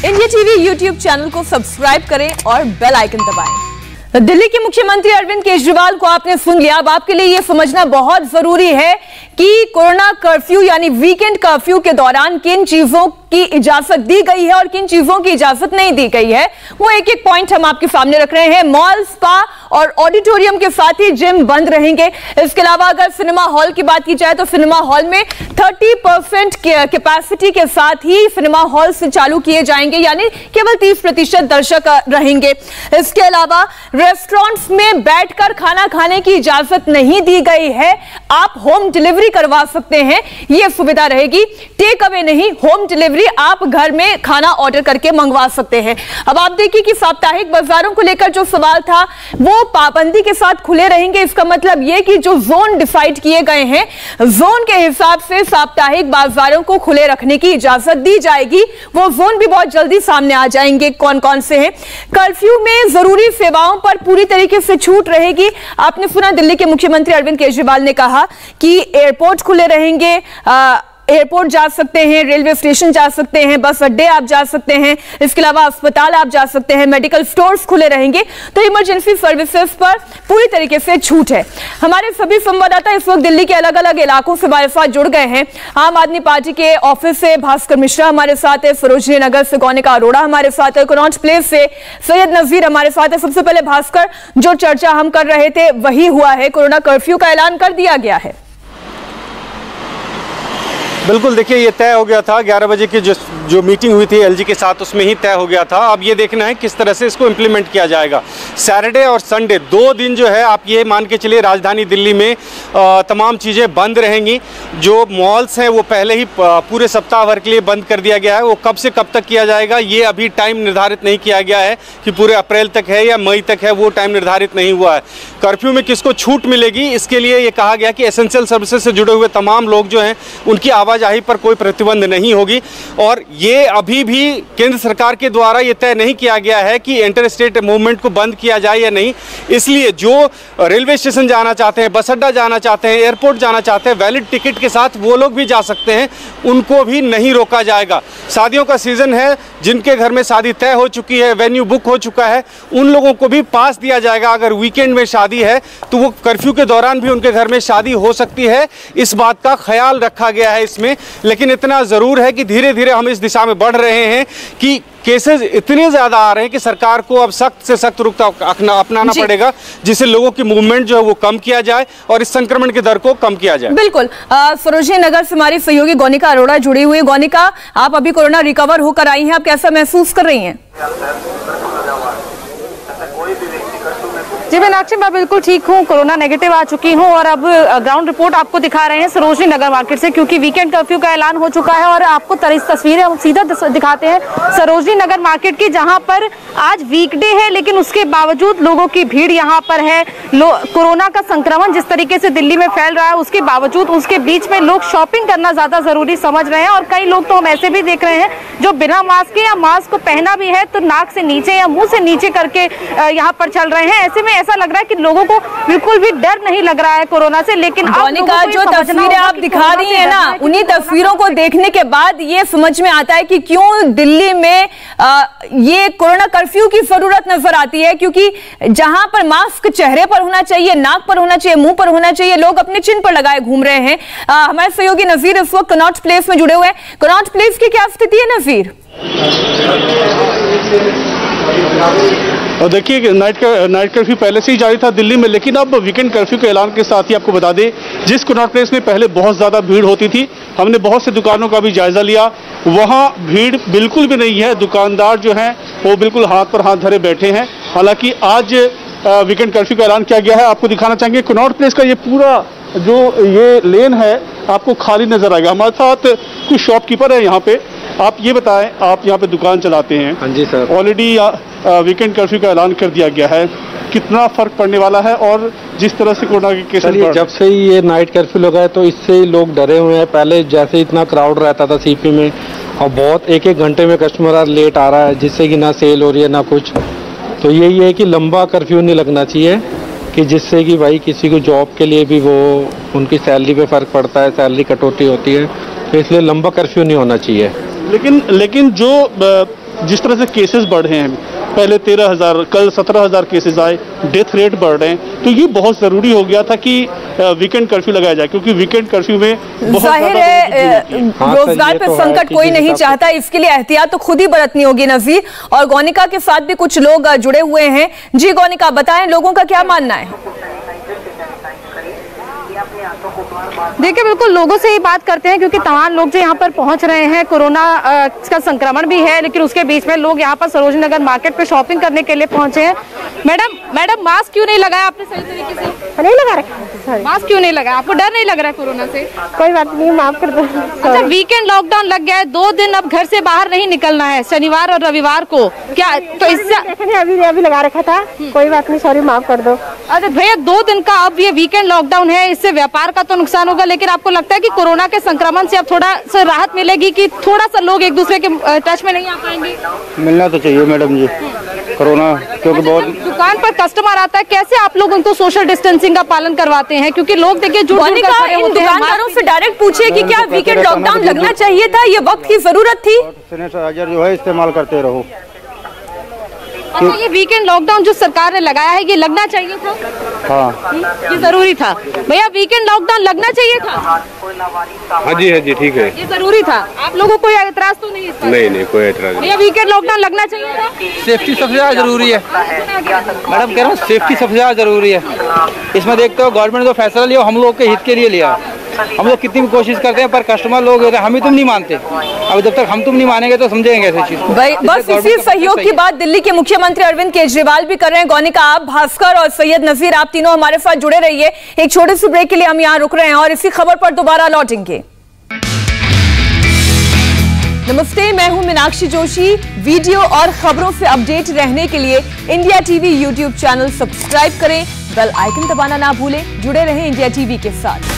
India TV YouTube channel को subscribe करें और बेल आइकन दबाएं। दिल्ली के मुख्यमंत्री अरविंद केजरीवाल को आपने सुन लिया। अब आपके लिए यह समझना बहुत जरूरी है कि कोरोना कर्फ्यू यानी वीकेंड कर्फ्यू के दौरान किन चीजों की इजाजत दी गई है और किन चीजों की इजाजत नहीं दी गई है। वो एक एक पॉइंट हम आपके सामने रख रहे हैं। मॉल, स्पा और ऑडिटोरियम के साथ ही जिम बंद रहेंगे। इसके अलावा अगर सिनेमा हॉल की बात की जाए तो सिनेमा हॉल में 30% कैपेसिटी के साथ ही सिनेमा हॉल से चालू किए जाएंगे, यानी केवल 30% दर्शक रहेंगे। इसके अलावा रेस्टोरेंट्स में बैठकर खाना खाने की इजाजत नहीं दी गई है। आप होम डिलीवरी करवा सकते हैं, यह सुविधा रहेगी। टेक अवे नहीं, होम डिलीवरी आप घर में खाना ऑर्डर करके मंगवा सकते हैं। अब आप देखिए कि साप्ताहिक बाजारों को लेकर जो सवाल था वो पाबंदी के साथ खुले रहेंगे। इसका मतलब यह कि जो जोन डिसाइड किए गए हैं, जोन के हिसाब से साप्ताहिक बाजारों को खुले रखने की इजाजत दी जाएगी। वो जोन भी बहुत जल्दी सामने आ जाएंगे, कौन कौन से हैं। कर्फ्यू में जरूरी सेवाओं पर पूरी तरीके से छूट रहेगी। आपने सुना दिल्ली के मुख्यमंत्री अरविंद केजरीवाल ने कहा कि एयरपोर्ट खुले रहेंगे, एयरपोर्ट जा सकते हैं, रेलवे स्टेशन जा सकते हैं, बस अड्डे आप जा सकते हैं, इसके अलावा अस्पताल आप जा सकते हैं, मेडिकल स्टोर्स खुले रहेंगे। तो इमरजेंसी सर्विसेज पर पूरी तरीके से छूट है। हमारे सभी संवाददाता इस वक्त दिल्ली के अलग अलग इलाकों से हमारे साथ जुड़ गए हैं। आम आदमी पार्टी के ऑफिस से भास्कर मिश्रा हमारे साथ है, सरोजनी नगर से गौनिका अरोड़ा हमारे साथ है, कनॉट प्लेस से सैयद नजीर हमारे साथ है। सबसे पहले भास्कर, जो चर्चा हम कर रहे थे वही हुआ है, कोरोना कर्फ्यू का ऐलान कर दिया गया है। बिल्कुल, देखिए ये तय हो गया था 11 बजे की जो मीटिंग हुई थी एलजी के साथ, उसमें ही तय हो गया था। अब ये देखना है किस तरह से इसको इम्प्लीमेंट किया जाएगा। सैटरडे और संडे 2 दिन जो है आप ये मान के चलिए राजधानी दिल्ली में तमाम चीज़ें बंद रहेंगी। जो मॉल्स हैं वो पहले ही पूरे सप्ताह भर के लिए बंद कर दिया गया है। वो कब से कब तक किया जाएगा ये अभी टाइम निर्धारित नहीं किया गया है कि पूरे अप्रैल तक है या मई तक है, वो टाइम निर्धारित नहीं हुआ है। कर्फ्यू में किसको छूट मिलेगी इसके लिए ये कहा गया कि एसेंशियल सर्विसेज से जुड़े हुए तमाम लोग जो हैं उनकी आवाजाही पर कोई प्रतिबंध नहीं होगी। और ये अभी भी केंद्र सरकार के द्वारा ये तय नहीं किया गया है कि इंटर स्टेट मूवमेंट को बंद किया जाए या नहीं। इसलिए जो रेलवे स्टेशन जाना चाहते हैं, बस अड्डा जाना चाहते हैं, एयरपोर्ट जाना चाहते हैं, वैलिड टिकट के साथ वो लोग भी जा सकते हैं, उनको भी नहीं रोका जाएगा। शादियों का सीजन है, जिनके घर में शादी तय हो चुकी है, वेन्यू बुक हो चुका है, उन लोगों को भी पास दिया जाएगा। अगर वीकेंड में शादी है तो वो कर्फ्यू के दौरान भी उनके घर में शादी हो सकती है। इस बात का ख्याल रखा गया है इसमें। लेकिन इतना ज़रूर है कि धीरे धीरे हम इस दिशा में बढ़ रहे हैं कि केसेस इतने ज़्यादा आ रहे हैं कि सरकार को अब सख्त से सख्त रुख अपनाना पड़ेगा, जिससे लोगों की मूवमेंट जो है वो कम किया जाए और इस संक्रमण की दर को कम किया जाए। बिल्कुल, सरोजनी नगर से हमारी सहयोगी गौनिका अरोड़ा जुड़ी हुई है। गौनिका, आप अभी कोरोना रिकवर होकर आई हैं, आप कैसा महसूस कर रही हैं? जी मीनाक्षी, मैं बिल्कुल ठीक हूँ, कोरोना नेगेटिव आ चुकी हूँ और अब ग्राउंड रिपोर्ट आपको दिखा रहे हैं सरोजनी नगर मार्केट से, क्योंकि वीकेंड कर्फ्यू का ऐलान हो चुका है। और आपको तस्वीरें हम सीधा दिखाते हैं सरोजनी नगर मार्केट की, जहाँ पर आज वीकडे है लेकिन उसके बावजूद लोगों की भीड़ यहाँ पर है। कोरोना का संक्रमण जिस तरीके से दिल्ली में फैल रहा है उसके बावजूद उसके बीच में लोग शॉपिंग करना ज्यादा जरूरी समझ रहे हैं। और कई लोग तो हम ऐसे भी देख रहे हैं जो बिना मास्क के या मास्क को पहना भी है तो नाक से नीचे या मुंह से नीचे करके यहाँ पर चल रहे हैं। ऐसे में ऐसा लग रहा है कि लोगों को बिल्कुल भी डर नहीं लग रहा है कोरोना से। लेकिन गौनिका, जो तस्वीरें आप दिखा रही हैं ना, उन्हीं तस्वीरों को देखने के बाद ये समझ में आता है कि क्यों दिल्ली में ये कोरोना कर्फ्यू की जरूरत नजर आती है। क्योंकि जहां पर मास्क चेहरे पर होना चाहिए, नाक पर होना चाहिए, मुंह पर होना चाहिए, लोग अपने चिन्ह पर लगाए घूम रहे हैं। हमारे सहयोगी नजीर इस वक्त कनॉट प्लेस में जुड़े हुए हैं। कनॉट प्लेस की क्या स्थिति है नजीर? और देखिए नाइट कर्फ्यू पहले से ही जारी था दिल्ली में, लेकिन अब वीकेंड कर्फ्यू के ऐलान के साथ ही आपको बता दें, जिस कनॉट प्लेस में पहले बहुत ज़्यादा भीड़ होती थी, हमने बहुत से दुकानों का भी जायजा लिया, वहाँ भीड़ बिल्कुल भी नहीं है। दुकानदार जो हैं वो बिल्कुल हाथ पर हाथ धरे बैठे हैं। हालांकि आज वीकेंड कर्फ्यू का ऐलान किया गया है। आपको दिखाना चाहेंगे कनॉट प्लेस का ये पूरा जो ये लेन है आपको खाली नजर आएगा। हमारे साथ कुछ शॉपकीपर है यहाँ पे। आप ये बताएं, आप यहाँ पे दुकान चलाते हैं? हाँ जी सर। ऑलरेडी वीकेंड कर्फ्यू का ऐलान कर दिया गया है, कितना फर्क पड़ने वाला है? और जिस तरह से कोरोना के केसेस जब से ही ये नाइट कर्फ्यू लगा है तो इससे ही लोग डरे हुए हैं। पहले जैसे इतना क्राउड रहता था सीपी में, और बहुत एक घंटे में कस्टमर लेट आ रहा है, जिससे कि ना सेल हो रही है ना कुछ। तो यही है कि लंबा कर्फ्यू नहीं लगना चाहिए, कि जिससे कि भाई किसी को जॉब के लिए भी वो उनकी सैलरी पे फ़र्क पड़ता है, सैलरी कटौती होती है, तो इसलिए लंबा कर्फ्यू नहीं होना चाहिए। लेकिन जो जिस तरह से केसेस बढ़ रहे हैं, पहले 13,000, कल 17,000 केसेस आए, डेथ रेट बढ़ रहे हैं, तो ये बहुत ज़रूरी हो गया था कि वीकेंड कर्फ्यू लगाया जाए, क्योंकि वीकेंड कर्फ्यू में बहुत जाहिर है रोजगार पे संकट कोई नहीं चाहता, इसके लिए एहतियात तो खुद ही बरतनी होगी नजीर। और गौनिका के साथ भी कुछ लोग जुड़े हुए हैं। जी गौनिका, बताएं लोगों का क्या मानना है? देखिए, बिल्कुल लोगों से ही बात करते हैं, क्योंकि तमाम लोग जो यहाँ पर पहुँच रहे हैं, कोरोना का संक्रमण भी है, लेकिन उसके बीच में लोग यहाँ पर सरोजनी नगर मार्केट पे शॉपिंग करने के लिए पहुँचे हैं। मैडम मास्क क्यों नहीं लगाया आपने सही तरीके से? नहीं लगा रखा। मास्क क्यों नहीं लगाया? आपको डर नहीं लग रहा है कोरोना से? कोई बात नहीं, माफ कर दो। अच्छा, वीकेंड लॉकडाउन लग गया है, 2 दिन अब घर से बाहर नहीं निकलना है, शनिवार और रविवार को, क्या तो इससे अभी लगा रखा था। कोई बात नहीं, सॉरी, माफ कर दो। अरे भैया, 2 दिन का अब ये वीकेंड लॉकडाउन है, इससे व्यापार का तो नुकसान होगा, लेकिन आपको लगता है कि कोरोना के संक्रमण से अब थोड़ा सा राहत मिलेगी, कि थोड़ा सा लोग एक दूसरे के टच में नहीं आ पाएंगे? मिलना तो चाहिए मैडम जी, कोरोना क्योंकि बहुत दुकान पर कस्टमर आता है, कैसे आप लोग उनको सोशल डिस्टेंसिंग का पालन करवाते हैं? क्योंकि लोग देखिए इन दुकानदारों से डायरेक्ट पूछे कि क्या वीकेंड लॉकडाउन लगना चाहिए था, ये वक्त की जरूरत थी? सैनिटाइजर जो है इस्तेमाल करते रहो। अच्छा, ये वीकेंड लॉकडाउन जो सरकार ने लगाया है, ये लगना चाहिए था? हाँ, ये जरूरी था भैया, वीकेंड लॉकडाउन लगना चाहिए था? हाँ जी ठीक है, ये जरूरी था। आप लोगों को कोई एतराज तो नहीं? नहीं कोई एतराज नहीं। भैया, वीकेंड लॉकडाउन लगना चाहिए था? सेफ्टी सबसे ज्यादा जरूरी है मैडम, कह रहा हूँ सेफ्टी सबसे ज्यादा जरूरी है। इसमें देखते हो गवर्नमेंट ने जो फैसला लिया हम लोग के हित के लिए लिया। हम लोग कितनी भी कोशिश करते हैं, पर कस्टमर लोग हम ही तुम नहीं मानते। अब जब तक हम तुम नहीं मानेंगे तो समझेंगे ऐसी चीज। बस इसी सहयोग की बात दिल्ली के मुख्यमंत्री अरविंद केजरीवाल भी कर रहे हैं। गौनिका, आप, भास्कर और सैयद नजीर, आप तीनों हमारे साथ जुड़े रहिए। एक छोटे से ब्रेक के लिए हम यहाँ रुक रहे हैं और इसी खबर पर दोबारा लौटेंगे। नमस्ते, मैं हूं मीनाक्षी जोशी। वीडियो और खबरों से अपडेट रहने के लिए India TV YouTube channel subscribe करें, बेल आइकन दबाना ना भूलें। जुड़े रहें इंडिया टीवी के साथ।